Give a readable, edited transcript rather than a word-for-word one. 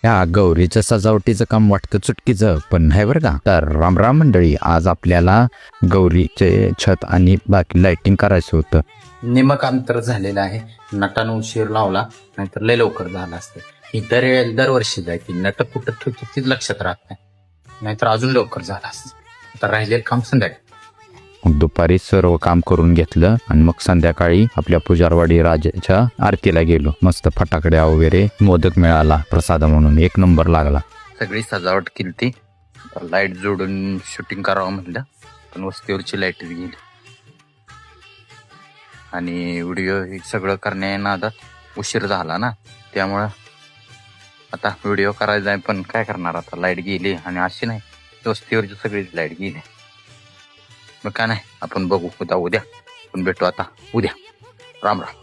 या गौरीचं सजावटीचं काम वाटतं चुटकीचं, पण नाही बरं का. तर राम राम मंडळी, आज आपल्याला गौरीचे छत आणि बाकी लाइटिंग करायचं होतं. निमक अंतर झालेलं आहे. नटानं उशीर लावला नाहीतर लय लवकर झालं असतं. ही दरवर्षी जायची नट कुठं ठेवतो तीच लक्षात राहत नाही, नाहीतर अजून लवकर झालं असतं. आता राहिलेलं काम संध्याकाळी. दुपारी सर्व काम करून घेतलं आणि मग संध्याकाळी आपल्या पुजारवाडी राजाच्या आरतीला गेलो. मस्त फटाकड्या वगैरे, मोदक मिळाला प्रसाद म्हणून, एक नंबर लागला. सगळी सजावट केली ती, लाईट जोडून शूटिंग करावं म्हणलं, पण वस्तीवरची लाईट गेली आणि व्हिडिओ हे सगळं करण्या नादात उशीर झाला ना, त्यामुळं आता व्हिडिओ करायचा आहे, पण काय करणार आता, लाईट गेली. आणि अशी नाही, वस्तीवरची सगळीच लाईट गेली. मग काय नाही, आपण बघू उद्या आपण भेटू आता उद्या. राम राम.